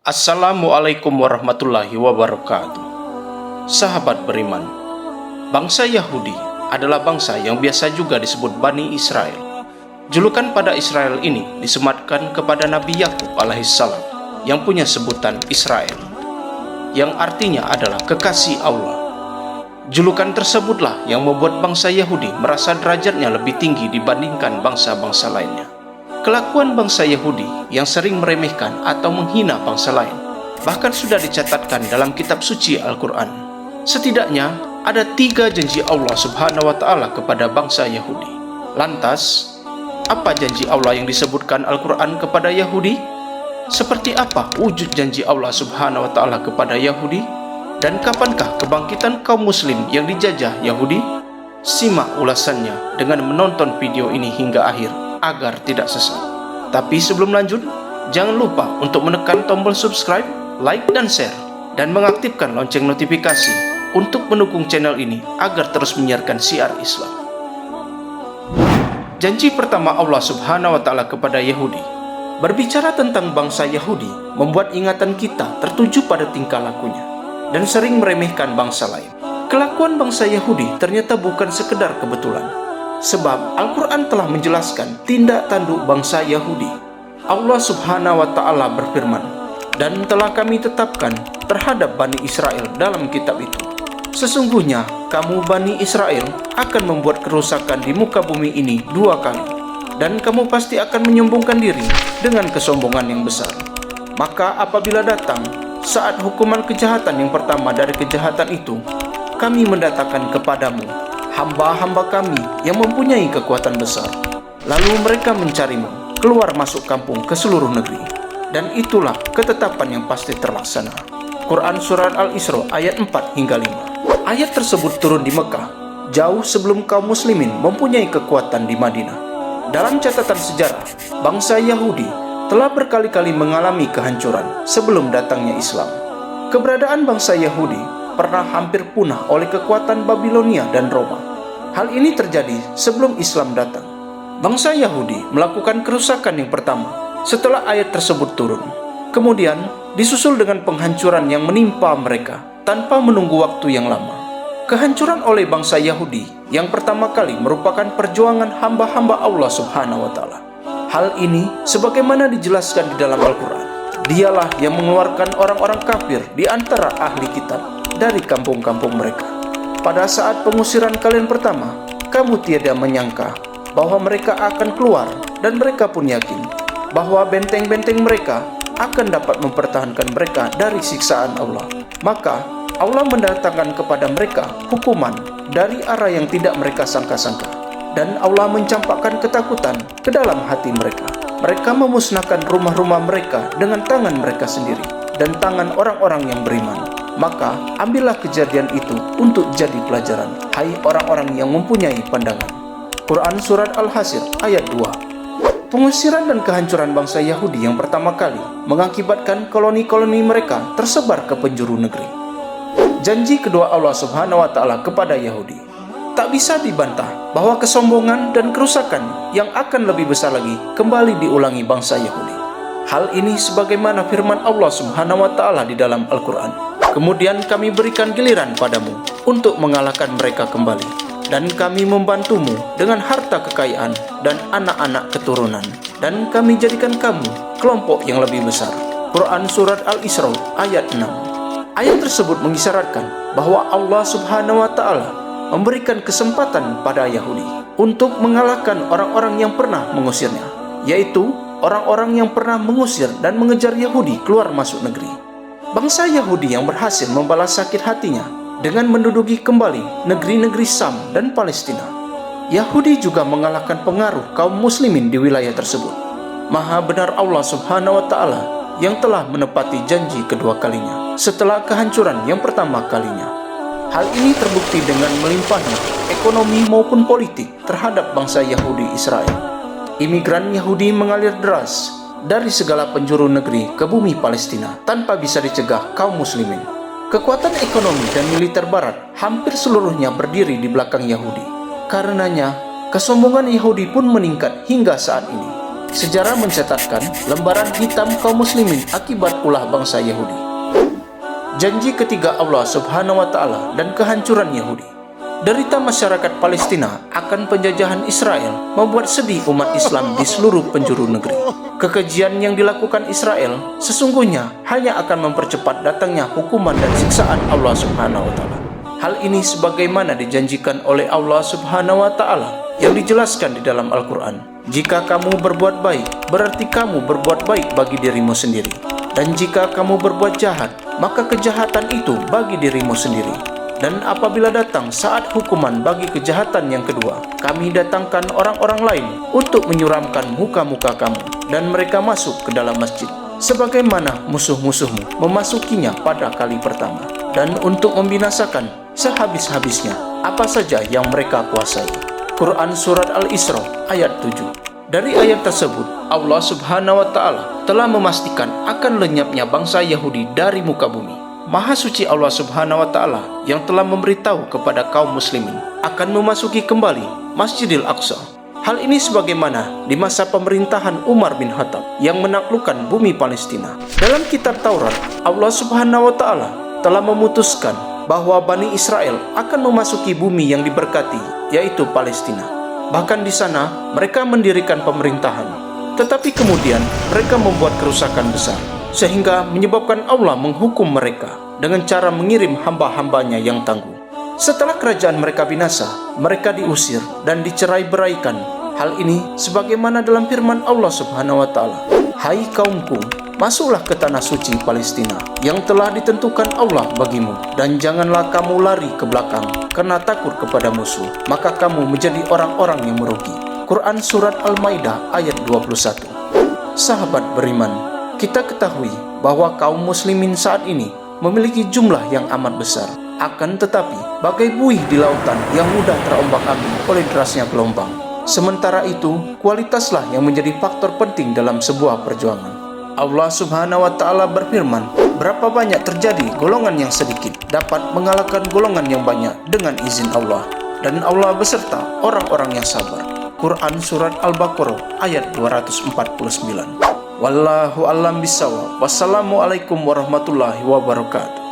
Assalamualaikum warahmatullahi wabarakatuh. Sahabat beriman, bangsa Yahudi adalah bangsa yang biasa juga disebut Bani Israel. Julukan pada Israel ini disematkan kepada Nabi Yakub alaihissalam yang punya sebutan Israel, yang artinya adalah kekasih Allah. Julukan tersebutlah yang membuat bangsa Yahudi merasa derajatnya lebih tinggi dibandingkan bangsa-bangsa lainnya. Kelakuan bangsa Yahudi yang sering meremehkan atau menghina bangsa lain bahkan sudah dicatatkan dalam kitab suci Al-Quran. Setidaknya ada 3 janji Allah Subhanahu wa Ta'ala kepada bangsa Yahudi. Lantas, apa janji Allah yang disebutkan Al-Quran kepada Yahudi? Seperti apa wujud janji Allah Subhanahu wa Ta'ala kepada Yahudi? Dan kapankah kebangkitan kaum muslim yang dijajah Yahudi? Simak ulasannya dengan menonton video ini hingga akhir agar tidak sesat. Tapi sebelum lanjut, jangan lupa untuk menekan tombol subscribe, like dan share, dan mengaktifkan lonceng notifikasi untuk mendukung channel ini agar terus menyiarkan syiar Islam. Janji pertama Allah Subhanahu wa Ta'ala kepada Yahudi. Berbicara tentang bangsa Yahudi membuat ingatan kita tertuju pada tingkah lakunya dan sering meremehkan bangsa lain. Kelakuan bangsa Yahudi ternyata bukan sekedar kebetulan. Sebab Al-Quran telah menjelaskan tindak tanduk bangsa Yahudi. Allah Subhanahu wa Ta'ala berfirman, "Dan telah kami tetapkan terhadap Bani Israel dalam kitab itu. Sesungguhnya kamu Bani Israel akan membuat kerusakan di muka bumi ini 2 kali. Dan kamu pasti akan menyombongkan diri dengan kesombongan yang besar. Maka apabila datang saat hukuman kejahatan yang pertama dari kejahatan itu, kami mendatangkan kepadamu hamba-hamba kami yang mempunyai kekuatan besar. Lalu mereka mencarimu keluar masuk kampung ke seluruh negeri. Dan itulah ketetapan yang pasti terlaksana." Quran Surat Al-Isra ayat 4 hingga 5. Ayat tersebut turun di Mekah, jauh sebelum kaum muslimin mempunyai kekuatan di Madinah. Dalam catatan sejarah, bangsa Yahudi telah berkali-kali mengalami kehancuran sebelum datangnya Islam. Keberadaan bangsa Yahudi pernah hampir punah oleh kekuatan Babilonia dan Roma. Hal ini terjadi sebelum Islam datang. Bangsa Yahudi melakukan kerusakan yang pertama setelah ayat tersebut turun. Kemudian disusul dengan penghancuran yang menimpa mereka tanpa menunggu waktu yang lama. Kehancuran oleh bangsa Yahudi yang pertama kali merupakan perjuangan hamba-hamba Allah Subhanahu wa Ta'ala. Hal ini sebagaimana dijelaskan di dalam Al-Quran. Dialah yang mengeluarkan orang-orang kafir di antara ahli kitab dari kampung-kampung mereka. Pada saat pengusiran kalian pertama, kamu tiada menyangka bahwa mereka akan keluar, dan mereka pun yakin bahwa benteng-benteng mereka akan dapat mempertahankan mereka dari siksaan Allah. Maka Allah mendatangkan kepada mereka hukuman dari arah yang tidak mereka sangka-sangka, dan Allah mencampakkan ketakutan ke dalam hati mereka. Mereka memusnahkan rumah-rumah mereka dengan tangan mereka sendiri dan tangan orang-orang yang beriman. Maka ambillah kejadian itu untuk jadi pelajaran, hai orang-orang yang mempunyai pandangan. Quran Surat Al-Hasyr ayat 2. Pengusiran dan kehancuran bangsa Yahudi yang pertama kali mengakibatkan koloni-koloni mereka tersebar ke penjuru negeri. Janji kedua Allah Subhanahu wa Ta'ala kepada Yahudi. Tak bisa dibantah bahwa kesombongan dan kerusakan yang akan lebih besar lagi kembali diulangi bangsa Yahudi. Hal ini sebagaimana firman Allah Subhanahu wa Ta'ala di dalam Al-Quran. "Kemudian kami berikan giliran padamu untuk mengalahkan mereka kembali, dan kami membantumu dengan harta kekayaan dan anak-anak keturunan, dan kami jadikan kamu kelompok yang lebih besar." Quran Surat Al-Isra ayat 6. Ayat tersebut mengisyaratkan bahwa Allah Subhanahu wa Ta'ala memberikan kesempatan pada Yahudi untuk mengalahkan orang-orang yang pernah mengusirnya, yaitu orang-orang yang pernah mengusir dan mengejar Yahudi keluar masuk negeri. Bangsa Yahudi yang berhasil membalas sakit hatinya dengan menduduki kembali negeri-negeri Sam dan Palestina. Yahudi juga mengalahkan pengaruh kaum muslimin di wilayah tersebut. Maha benar Allah Subhanahu wa Ta'ala yang telah menepati janji kedua kalinya setelah kehancuran yang pertama kalinya. Hal ini terbukti dengan melimpahnya ekonomi maupun politik terhadap bangsa Yahudi Israel. Imigran Yahudi mengalir deras dari segala penjuru negeri ke bumi Palestina tanpa bisa dicegah kaum muslimin. Kekuatan ekonomi dan militer barat hampir seluruhnya berdiri di belakang Yahudi. Karenanya, kesombongan Yahudi pun meningkat hingga saat ini. Sejarah mencatatkan lembaran hitam kaum muslimin akibat ulah bangsa Yahudi. Janji ketiga Allah Subhanahu wa Ta'ala dan kehancuran Yahudi. Derita masyarakat Palestina akan penjajahan Israel membuat sedih umat Islam di seluruh penjuru negeri. Kekejian yang dilakukan Israel sesungguhnya hanya akan mempercepat datangnya hukuman dan siksaan Allah Subhanahu wa Ta'ala. Hal ini sebagaimana dijanjikan oleh Allah Subhanahu wa Ta'ala yang dijelaskan di dalam Al-Quran. Jika kamu berbuat baik, berarti kamu berbuat baik bagi dirimu sendiri. Dan jika kamu berbuat jahat, maka kejahatan itu bagi dirimu sendiri. Dan apabila datang saat hukuman bagi kejahatan yang kedua, kami datangkan orang-orang lain untuk menyuramkan muka-muka kamu, dan mereka masuk ke dalam masjid, sebagaimana musuh-musuhmu memasukinya pada kali pertama, dan untuk membinasakan sehabis-habisnya apa saja yang mereka kuasai. Quran Surat Al-Isra ayat 7. Dari ayat tersebut, Allah Subhanahu wa Ta'ala telah memastikan akan lenyapnya bangsa Yahudi dari muka bumi. Maha suci Allah Subhanahu wa Ta'ala yang telah memberitahu kepada kaum muslimin akan memasuki kembali Masjidil Aqsa. Hal ini sebagaimana di masa pemerintahan Umar bin Khattab yang menaklukkan bumi Palestina. Dalam kitab Taurat, Allah Subhanahu wa Ta'ala telah memutuskan bahwa Bani Israel akan memasuki bumi yang diberkati, yaitu Palestina. Bahkan di sana mereka mendirikan pemerintahan. Tetapi kemudian mereka membuat kerusakan besar, sehingga menyebabkan Allah menghukum mereka dengan cara mengirim hamba-hambanya yang tangguh. Setelah kerajaan mereka binasa, mereka diusir dan dicerai-beraikan. Hal ini sebagaimana dalam firman Allah Subhanahu wa Ta'ala, "Hai kaumku, masuklah ke tanah suci Palestina yang telah ditentukan Allah bagimu, dan janganlah kamu lari ke belakang karena takut kepada musuh, maka kamu menjadi orang-orang yang merugi." Quran Surat Al-Maidah ayat 21. Sahabat beriman, kita ketahui bahwa kaum muslimin saat ini memiliki jumlah yang amat besar. Akan tetapi, bagai buih di lautan yang mudah terombak-ambing oleh derasnya gelombang. Sementara itu, kualitaslah yang menjadi faktor penting dalam sebuah perjuangan. Allah Subhanahu wa Ta'ala berfirman, berapa banyak terjadi golongan yang sedikit dapat mengalahkan golongan yang banyak dengan izin Allah, dan Allah beserta orang-orang yang sabar. Quran Surat Al-Baqarah ayat 249. Wallahu a'lam bishawab. Wassalamualaikum warahmatullahi wabarakatuh.